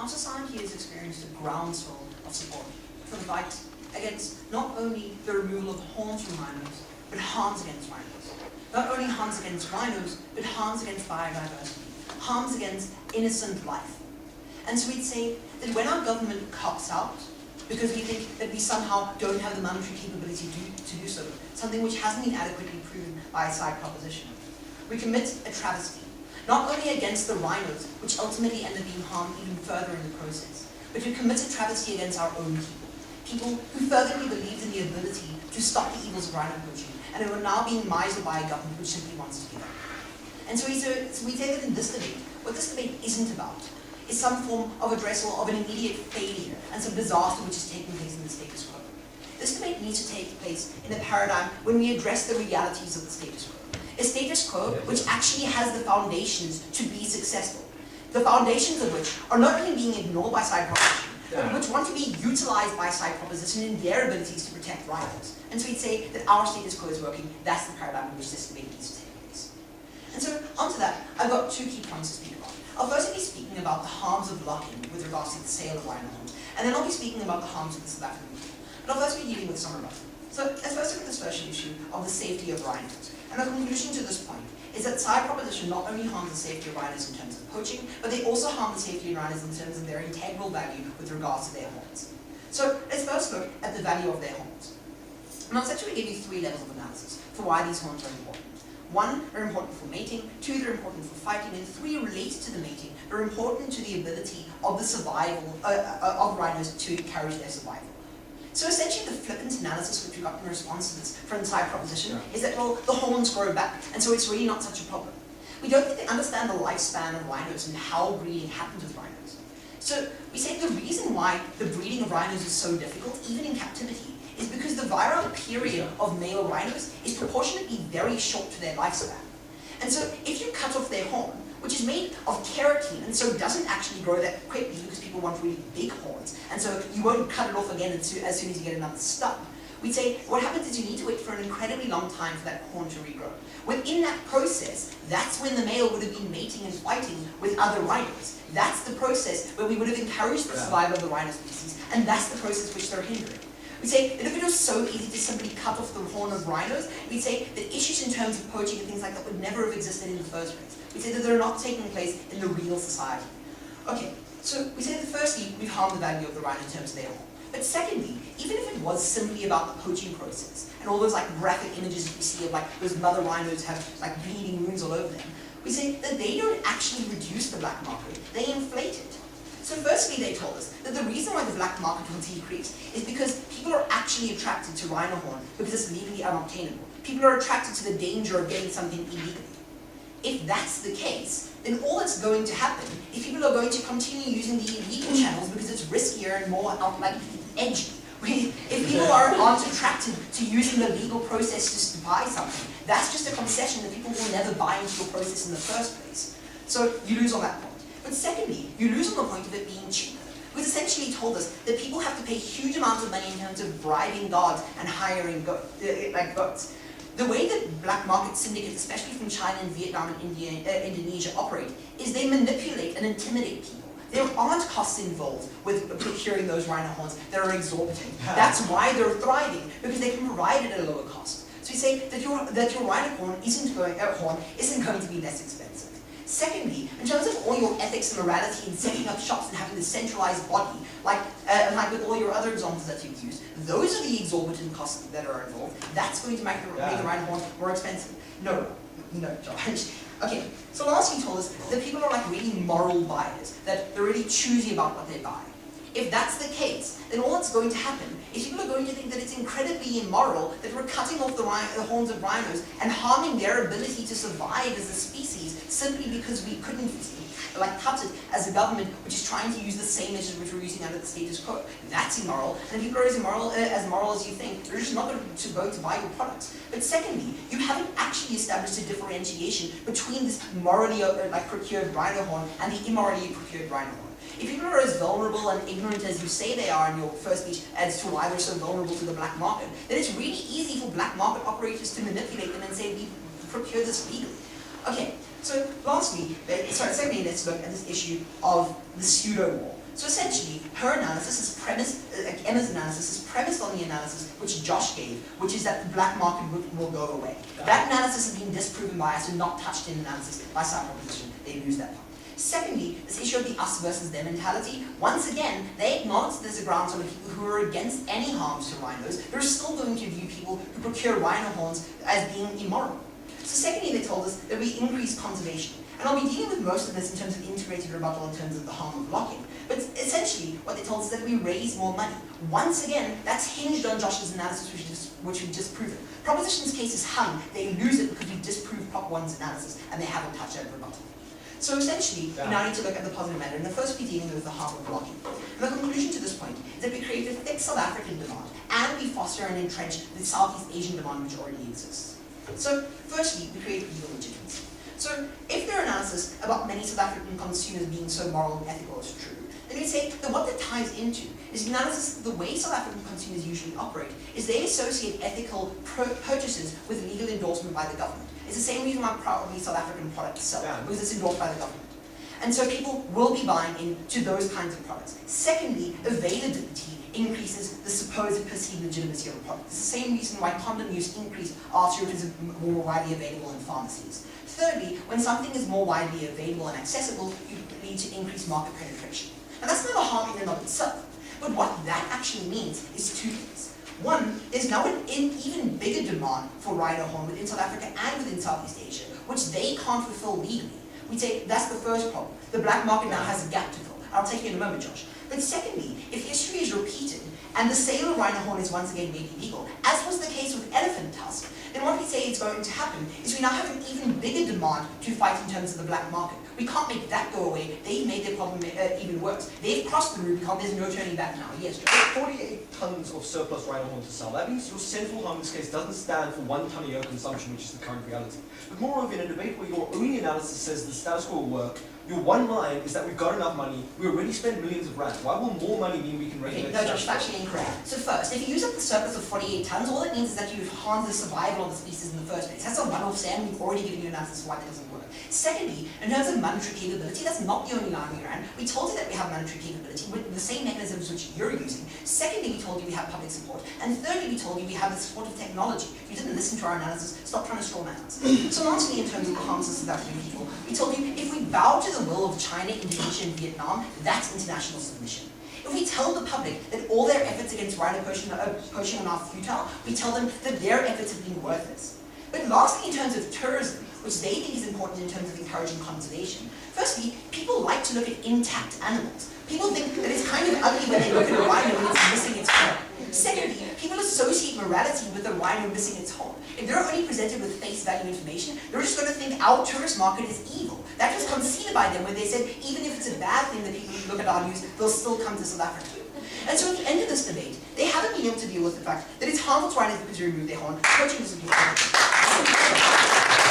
our society has experienced a groundswell of support for the fight against not only the removal of horns from rhinos, but harms against rhinos. Not only harms against rhinos, but harms against biodiversity, harms against innocent life. And so we'd say that when our government cops out, because we think that we somehow don't have the monetary capability to do so, something which hasn't been adequately proven by a side proposition, we commit a travesty, not only against the rhinos, which ultimately end up being harmed even further in the process, but we commit a travesty against our own people who fervently believed in the ability to stop the evils of rhino poaching, and who are now being misled by a government which simply wants to give up. And so we say that in this debate, what this debate isn't about is some form of addressal of an immediate failure and some disaster which is taking place in the status quo. This debate needs to take place in a paradigm when we address the realities of the status quo. A status quo which actually has the foundations to be successful. The foundations of which are not only being ignored by side proposition, but which want to be utilized by side proposition in their abilities to protect rhinos. And so we'd say that our status quo is working. That's the paradigm in which this debate needs to take place. And so onto that, I've got 2 key points to speak about. I'll first be speaking about the harms of lock-in with regards to the sale of rhino horns, and then I'll be speaking about the harms of the South African people. But I'll first be dealing with some rebuff. So let's first look at this first issue of the safety of rhinos. And the conclusion to this point is that side proposition not only harms the safety of rhinos in terms of poaching, but they also harm the safety of rhinos in terms of their integral value with regards to their horns. So let's first look at the value of their horns. And I'll essentially give you 3 levels of analysis for why these horns are important. 1, they're important for mating, 2, they're important for fighting, and 3, related to the mating, they're important to the ability of the survival of rhinos to encourage their survival. So essentially the flippant analysis which we got in response to this from the side proposition is that, well, the horns grow back, and so it's really not such a problem. We don't think they understand the lifespan of rhinos and how breeding happens with rhinos. So we say the reason why the breeding of rhinos is so difficult, even in captivity, is because the viral period of male rhinos is proportionately very short to their lifespan. And so if you cut off their horn, which is made of keratin, and so doesn't actually grow that quickly because people want really big horns, and so you won't cut it off again as soon as you get another stub, we'd say what happens is you need to wait for an incredibly long time for that horn to regrow. Within that process, that's when the male would have been mating and fighting with other rhinos. That's the process where we would have encouraged the survival of the rhino species, and that's the process which they're hindering. We say that if it was so easy to simply cut off the horn of rhinos, we'd say that issues in terms of poaching and things like that would never have existed in the first place. We'd say that they're not taking place in the real society. Okay, so we say that firstly, we've harmed the value of the rhino in terms of their horn. But secondly, even if it was simply about the poaching process, and all those like graphic images that we see of like those mother rhinos have like bleeding wounds all over them, we say that they don't actually reduce the black market, they inflate it. So firstly, they told us that the reason why the black market will decrease is because people are actually attracted to rhino horn because it's legally unobtainable. People are attracted to the danger of getting something illegally. If that's the case, then all that's going to happen is people are going to continue using the illegal channels because it's riskier and more like edgy. If people aren't attracted to using the legal process just to buy something, that's just a concession that people will never buy into your process in the first place. So you lose on that point. But secondly, you lose on the point of it being cheaper, which essentially told us that people have to pay huge amounts of money in terms of bribing guards and hiring goats. The way that black market syndicates, especially from China and Vietnam and Indonesia, operate is they manipulate and intimidate people. There aren't costs involved with procuring those rhino horns that are exorbitant. That's why they're thriving, because they can provide it at a lower cost. So we say that your rhino horn isn't going to be less expensive. Secondly, in terms of all your ethics and morality and setting up shops and having the centralized body, like with all your other examples that you've used, those are the exorbitant costs that are involved. That's going to make the rhino horn more expensive. No, Josh. Okay, so last you told us that people are like really moral buyers, that they're really choosy about what they buy. If that's the case, then all that's going to happen is people are going to think that it's incredibly immoral that we're cutting off the horns of rhinos and harming their ability to survive as a species simply because we couldn't cut it as a government which is trying to use the same measures which we're using under the status quo. That's immoral, and if people are as moral as you think, they're just not going to buy your products. But secondly, you haven't actually established a differentiation between this morally procured rhino horn and the immorally procured rhino horn. If people are as vulnerable and ignorant as you say they are in your first speech as to why they're so vulnerable to the black market, then it's really easy for black market operators to manipulate them and say, we procure this legally. Okay, so secondly, let's look at this issue of the pseudo-war. So essentially, her analysis is premised, Emma's analysis is premised on the analysis which Josh gave, which is that the black market will go away. That analysis has been disproven by us and not touched in analysis by side proposition. They lose that part. Secondly, this issue of the us versus them mentality, once again, they acknowledge that there's a grounds on the people who are against any harms to rhinos. They're still going to view people who procure rhino horns as being immoral. So secondly, they told us that we increase conservation. And I'll be dealing with most of this in terms of integrated rebuttal in terms of the harm of blocking. But essentially, what they told us is that we raise more money. Once again, that's hinged on Josh's analysis, which we've just proven. Proposition's case is hung. They lose it because we disproved Prop 1's analysis, and they haven't touched that rebuttal. So essentially, we now need to look at the positive matter, and the first we're dealing with the harm of blocking. And the conclusion to this point is that we create a thick South African demand, and we foster and entrench the Southeast Asian demand which already exists. So firstly, we create legal legitimacy. So if their analysis about many South African consumers being so moral and ethical is true, then we say that what that ties into is the analysis that the way South African consumers usually operate is they associate ethical purchases with legal endorsement by the government. It's the same reason why I'm proud of the South African product itself, because it's endorsed by the government. And so people will be buying into those kinds of products. Secondly, availability increases the supposed perceived legitimacy of a product. It's the same reason why condom use increased after it is more widely available in pharmacies. Thirdly, when something is more widely available and accessible, you lead to increased market penetration. And that's not a harm in and of itself. But what that actually means is two things. One, there's now an even bigger demand for rhino horn within South Africa and within Southeast Asia, which they can't fulfill legally. We'd say that's the first problem. The black market now has a gap to fill. I'll take you in a moment, Josh. But secondly, if history is repeated and the sale of rhino horn is once again made illegal, as was the case with elephant tusk, then what we say is going to happen is we now have an even bigger demand to fight in terms of the black market. We can't make that go away. They've made their problem even worse. They've crossed the Rubicon. There's no turning back now. Yes, Josh? 48 tons of surplus rhino horn to sell. That means your central harm in this case doesn't stand for 1 ton a year consumption, which is the current reality. But moreover, in a debate where your only analysis says the status quo will work, your one line is that we've got enough money, we already spend millions of rands. Why will more money mean we can regulate no, Josh, factually incorrect. So first, if you use up the surplus of 48 tons, all it means is that you've harmed the survival of the species in the first place. That's a one-off Sam. We've already given you an analysis of why that doesn't work. Secondly, in terms of monetary capability, that's not the only line we ran. We told you that we have monetary capability with the same mechanisms which you're using. Secondly, we told you we have public support. And thirdly, we told you we have the support of technology. You didn't listen to our analysis. Stop trying to straw man us. So lastly, in terms of the harms of South African people, we told you if we bow to the will of China, Indonesia, and Vietnam, that's international submission. If we tell the public that all their efforts against rhino poaching are now futile, we tell them that their efforts have been worthless. But lastly, in terms of tourism, which they think is important in terms of encouraging conservation, firstly, people like to look at intact animals. People think that it's kind of ugly when they look at a rhino and it's missing its horn. Secondly, people associate morality with the rhino missing its horn. If they're only presented with face value information, they're just going to think our tourist market is evil. That was conceded by them when they said even if it's a bad thing that people look at our news, they'll still come to South Africa. And so at the end of this debate, they haven't been able to deal with the fact that it's harmful to rhinos because you remove their horn. Poaching doesn't do anything.